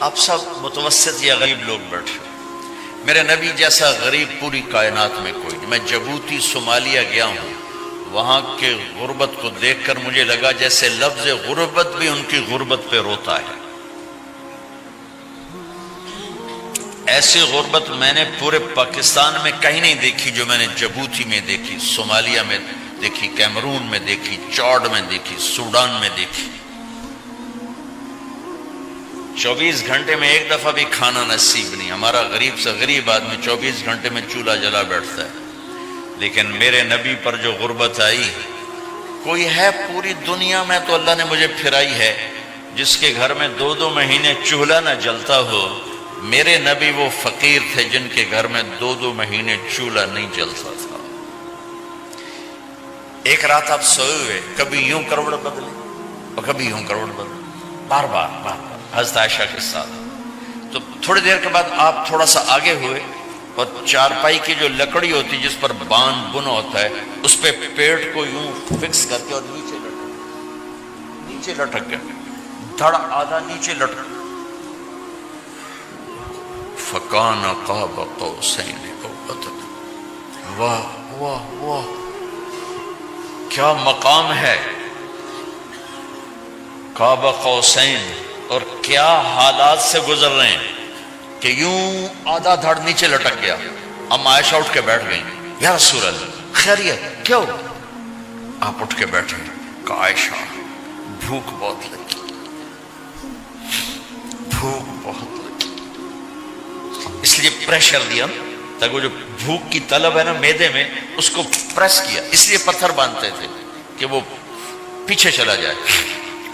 آپ سب متوسط یا غریب لوگ بیٹھے ہو، میرے نبی جیسا غریب پوری کائنات میں کوئی نہیں۔ میں جبوتی صومالیہ گیا ہوں، وہاں کے غربت کو دیکھ کر مجھے لگا جیسے لفظ غربت بھی ان کی غربت پہ روتا ہے۔ ایسی غربت میں نے پورے پاکستان میں کہیں نہیں دیکھی جو میں نے جبوتی میں دیکھی، صومالیہ میں دیکھی، کیمرون میں دیکھی، چاڈ میں دیکھی، سوڈان میں دیکھی۔ 24 گھنٹے میں ایک دفعہ بھی کھانا نصیب نہیں۔ ہمارا غریب سے غریب آدمی 24 گھنٹے میں چولہا جلا بیٹھتا ہے، لیکن میرے نبی پر جو غربت آئی، کوئی ہے پوری دنیا میں تو اللہ نے مجھے پھرائی ہے جس کے گھر میں 2 مہینے چولہا نہ جلتا ہو۔ میرے نبی وہ فقیر تھے جن کے گھر میں 2 مہینے چولہا نہیں جلتا تھا۔ ایک رات آپ سوئے ہوئے، کبھی یوں کروڑ بدلے اور کبھی یوں کروڑ بدلے، بار بار حضرت عائشہ کے ساتھ۔ تو تھوڑی دیر کے بعد آپ تھوڑا سا آگے ہوئے اور چارپائی کی جو لکڑی ہوتی جس پر بان بنا ہوتا ہے، اس پہ پیٹ کو یوں فکس کر کے اور نیچے لٹک گیا، دھڑ آدھا نیچے لٹک۔ فَكَانَ قَابَ قَوْسَيْنِ أَوْ أَدْنَىٰ۔ واہ واہ واہ، کیا مقام ہے قاب قوسین، اور کیا حالات سے گزر رہے ہیں کہ یوں آدھا دھڑ نیچے لٹک گیا۔ ام عائشہ اٹھ کے بیٹھ گئیں، یا رسول اللہ خیریت کیوں؟ آپ اٹھ کے بیٹھے، کہا عائشہ بھوک بہت لگی، بھوک بہت لگی، اس لیے پریشر دیا تاکہ وہ جو بھوک کی طلب ہے نا میدے میں، اس کو پریس کیا، اس لیے پتھر باندھتے تھے کہ وہ پیچھے چلا جائے۔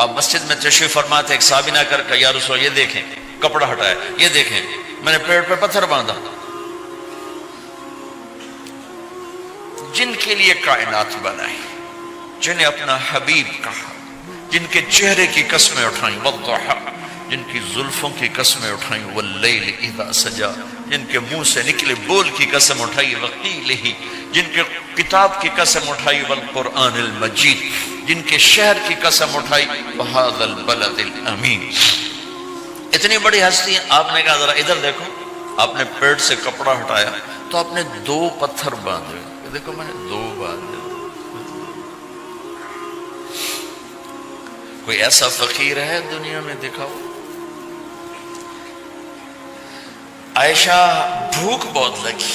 اب مسجد میں تشریف فرما تھے، ایک صحابی نے کر کہ یا رسول یہ دیکھیں، کپڑا ہٹایا، یہ دیکھیں میں نے پیڑ پہ پتھر باندھا۔ جن کے لیے کائنات بنائی، جنہیں اپنا حبیب کہا، جن کے چہرے کی قسمیں اٹھائیں، والضحی، جن کی زلفوں کی قسمیں اٹھائیں، واللیل اذا سجا، جن کے منہ سے نکلے بول کی قسم اٹھائی، وقیلہ، جن کے کتاب کی قسم اٹھائی، والقرآن المجید، جن کے شہر کی قسم اٹھائی، وہذا البلد الامین۔ اتنی بڑی ہستی، آپ نے کہا ذرا ادھر دیکھو، آپ نے پیٹ سے کپڑا ہٹایا تو آپ نے 2 پتھر باندھے، دیکھو میں نے 2 باندھے۔ کوئی ایسا فقیر ہے دنیا میں دکھاؤ؟ عائشہ بھوک بہت لگی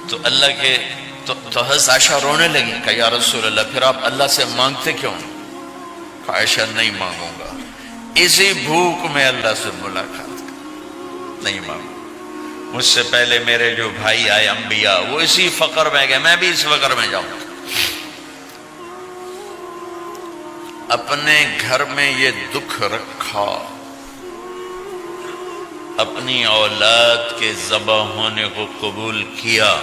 تو اللہ کے تو حضرت عائشہ رونے لگی، کہ یا رسول اللہ پھر آپ اللہ سے مانگتے کیوں؟ کہ عائشہ نہیں مانگوں گا، اسی بھوک میں اللہ سے ملاقات نہیں مانگوں، مجھ سے پہلے میرے جو بھائی آئے انبیاء وہ اسی فقر میں گئے، میں بھی اس فقر میں جاؤں گا۔ اپنے گھر میں یہ دکھ رکھا، اپنی اولاد کے ذبح ہونے کو قبول کیا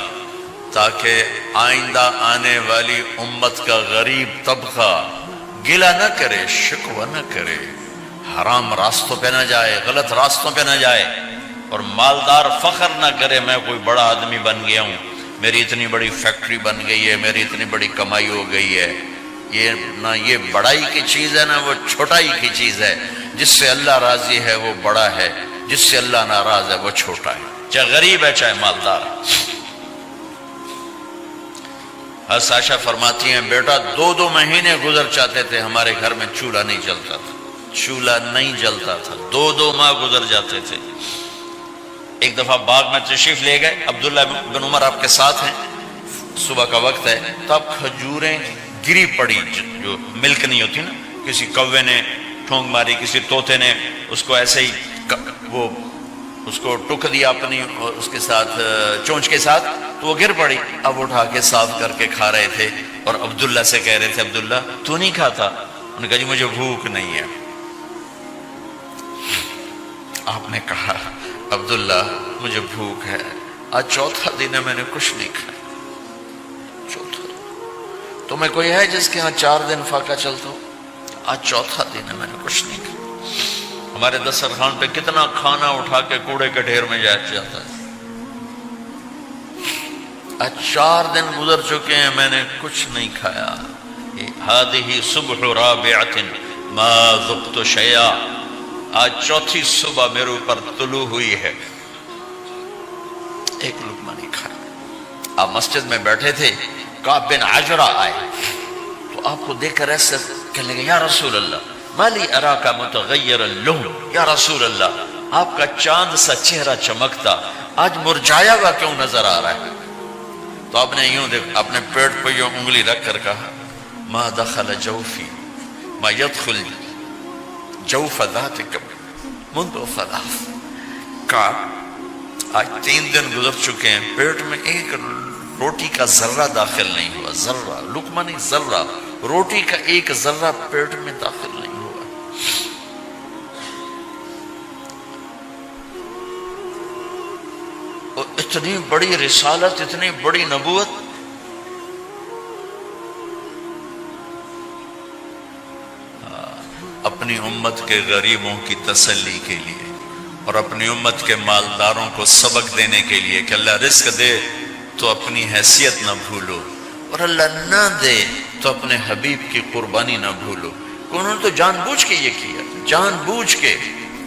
تاکہ آئندہ آنے والی امت کا غریب طبقہ گلہ نہ کرے، شکوہ نہ کرے، حرام راستوں پہ نہ جائے، غلط راستوں پہ نہ جائے، اور مالدار فخر نہ کرے میں کوئی بڑا آدمی بن گیا ہوں، میری اتنی بڑی فیکٹری بن گئی ہے، میری اتنی بڑی کمائی ہو گئی ہے۔ یہ نہ یہ بڑائی کی چیز ہے، نہ وہ چھوٹائی کی چیز ہے۔ جس سے اللہ راضی ہے وہ بڑا ہے، جس سے اللہ ناراض ہے وہ چھوٹا ہے، چاہے غریب ہے چاہے مالدار۔ حضرت عائشہ فرماتی ہیں بیٹا 2 مہینے گزر جاتے تھے ہمارے گھر میں چولہا نہیں جلتا تھا، چولہا نہیں جلتا تھا، 2 ماہ گزر جاتے تھے۔ ایک دفعہ باغ میں تشریف لے گئے، عبداللہ بن عمر آپ کے ساتھ ہیں، صبح کا وقت ہے، تو اب کھجوریں گری پڑی، جو ملک نہیں ہوتی نا، کسی کوے نے ٹھونگ ماری، کسی طوطے نے اس کو ایسے ہی وہ اس کو ٹک دیا اپنی اس کے ساتھ چونچ کے ساتھ، تو وہ گر پڑی۔ اب اٹھا کے صاف کر کے کھا رہے تھے، اور عبداللہ سے کہہ رہے تھے عبداللہ تو نہیں کھاتا؟ انہوں نے کہا جی مجھے بھوک نہیں ہے۔ آپ نے کہا عبداللہ مجھے بھوک ہے، آج 4تھا دن ہے میں نے کچھ نہیں کھایا، 4تھا دن۔ تمہیں کوئی ہے جس کے ہاں 4 دن فاقہ چلتا ہو؟ آج 4تھا دن ہے میں نے کچھ نہیں کھایا۔ ہمارے دسترخوان پہ کتنا کھانا اٹھا کے کوڑے کے ڈھیر میں جاتا ہے، آج 4 دن گزر چکے ہیں میں نے کچھ نہیں کھایا۔ هذه صبح رابعة ما ذقت شيئا، آج چوتھی صبح میرے اوپر طلوع ہوئی ہے، ایک لقمہ نہیں کھایا۔ آپ مسجد میں بیٹھے تھے، کعب بن عجرہ آئے تو آپ کو دیکھ کر ایسے کہنے لگے یا رسول اللہ مالی اراکا متغیر اللون، یا رسول اللہ آپ کا چاند سا چہرہ چمکتا آج مرجھایا ہوا کیوں نظر آ رہا ہے؟ تو آپ نے یوں دیکھ اپنے پیٹ پہ یوں انگلی رکھ کر کہا ما دخل جوفی ما يدخل جوف ذاتک منذ ثلاث۔ کعب آج 3 دن گزر چکے ہیں، پیٹ میں ایک روٹی کا ذرہ داخل نہیں ہوا، ذرہ، لقمہ نہیں، ذرہ، روٹی کا ایک ذرہ پیٹ میں داخل نہیں ہوا۔ اور اتنی بڑی رسالت، اتنی بڑی نبوت، اپنی امت کے غریبوں کی تسلی کے لیے اور اپنی امت کے مالداروں کو سبق دینے کے لیے کہ اللہ رزق دے تو اپنی حیثیت نہ بھولو، اور اللہ نہ دے تو اپنے حبیب کی قربانی نہ بھولو۔ انہوں نے تو جان بوجھ کے یہ کیا، جان بوجھ کے،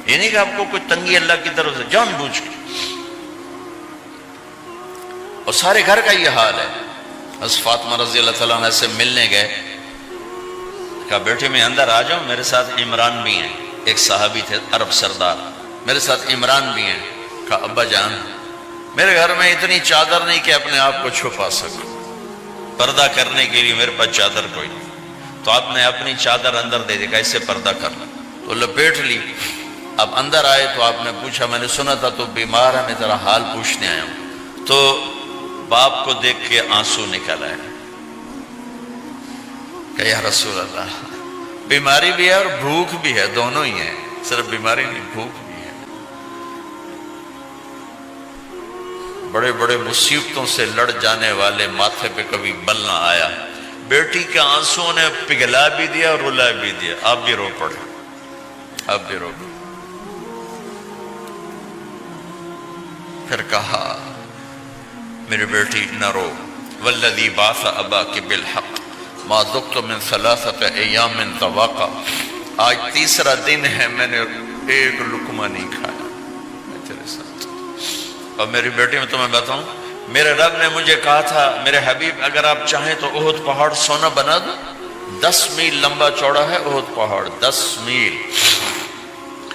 یہ نہیں کہ آپ کو کوئی تنگی اللہ کی طرف سے، جان بوجھ کے۔ اور سارے گھر کا یہ حال ہے۔ حضرت فاطمہ رضی اللہ تعالیٰ عنہ سے ملنے گئے، کہا بیٹے میں اندر آ جاؤں، میرے ساتھ عمران بھی ہیں، ایک صحابی تھے عرب سردار، میرے ساتھ عمران بھی ہیں۔ کہا ابا جان میرے گھر میں اتنی چادر نہیں کہ اپنے آپ کو چھپا سکوں، پردہ کرنے کے لیے میرے پاس چادر کوئی نہیں، تو آپ نے اپنی چادر اندر دے دی، کیسے پردہ کرنا، تو لپیٹ لی۔ اب اندر آئے تو آپ نے پوچھا میں نے سنا تھا تو بیمار ہے، میں تیرا حال پوچھنے آیا ہوں۔ تو باپ کو دیکھ کے آنسو نکل آئے کہ یا رسول اللہ بیماری بھی ہے اور بھوک بھی ہے، دونوں ہی ہیں، صرف بیماری نہیں بھوک بھی ہے۔ بڑے بڑے مصیبتوں سے لڑ جانے والے ماتھے پہ کبھی بل نہ آیا، بیٹی کے آنسوں نے پگھلا بھی دیا اور رلا بھی دیا، آپ بھی رو پڑے، آپ بھی رو پڑے۔ پھر کہا میری بیٹی نہ رو، والذی بعث اباک بالحق ما ذقت من 3 ایام طواقا، آج تیسرا دن ہے میں نے ایک لقمہ نہیں کھایا میں تیرے ساتھ۔ اور میری بیٹی میں تمہیں بتاؤں، میرے رب نے مجھے کہا تھا میرے حبیب اگر آپ چاہیں تو احد پہاڑ سونا بنا دو، 10 میل لمبا چوڑا ہے احد پہاڑ، 10 میل،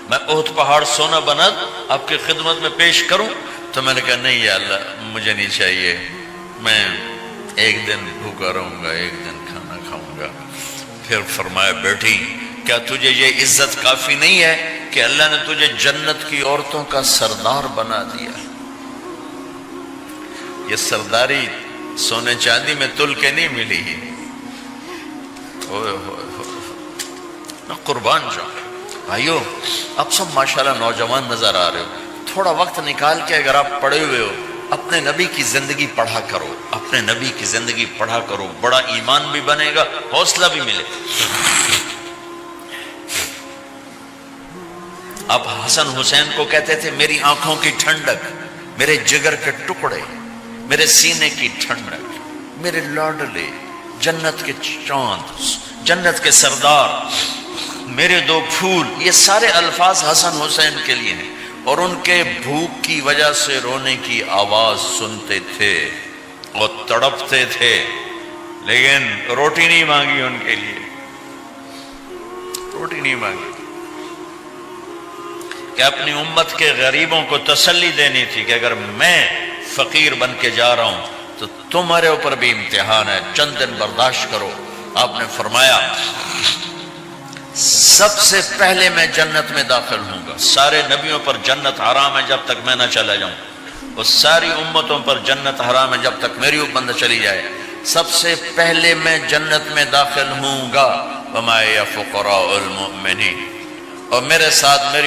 میں احد پہاڑ سونا بنا دوں آپ کی خدمت میں پیش کروں؟ تو میں نے کہا نہیں یا اللہ مجھے نہیں چاہیے، میں ایک دن بھوکا رہوں گا، ایک دن کھانا کھاؤں گا۔ پھر فرمایا بیٹی کیا تجھے یہ عزت کافی نہیں ہے کہ اللہ نے تجھے جنت کی عورتوں کا سردار بنا دیا؟ یہ سرداری سونے چاندی میں تل کے نہیں ملی ہی، میں قربان جاؤں۔ بھائیو اب سب ماشاءاللہ نوجوان نظر آ رہے ہو، تھوڑا وقت نکال کے اگر آپ پڑھے ہوئے ہو اپنے نبی کی زندگی پڑھا کرو، اپنے نبی کی زندگی پڑھا کرو، بڑا ایمان بھی بنے گا، حوصلہ بھی ملے۔ آپ حسن حسین کو کہتے تھے میری آنکھوں کی ٹھنڈک، میرے جگر کے ٹکڑے، میرے سینے کی ٹھنڈک، میرے لاڈلے، جنت کے چاند، جنت کے سردار، میرے 2 پھول، یہ سارے الفاظ حسن حسین کے لیے ہیں۔ اور ان کے بھوک کی وجہ سے رونے کی آواز سنتے تھے اور تڑپتے تھے، لیکن روٹی نہیں مانگی ان کے لیے، روٹی نہیں مانگی، کہ اپنی امت کے غریبوں کو تسلی دینی تھی کہ اگر میں فقیر بن کے جا رہا ہوں تو تمہارے اوپر بھی امتحان ہے، چند دن برداشت کرو۔ آپ نے فرمایا سب سے پہلے میں جنت میں داخل ہوں گا، سارے نبیوں پر جنت حرام ہے جب تک میں نہ چلا جاؤں، اور ساری امتوں پر جنت حرام ہے جب تک میری امت نہ چلی جائے، سب سے پہلے میں جنت میں داخل ہوں گا۔ وَمَا يَا فُقَرَاءُ الْمُؤْمِنِينَ، اور میرے ساتھ میری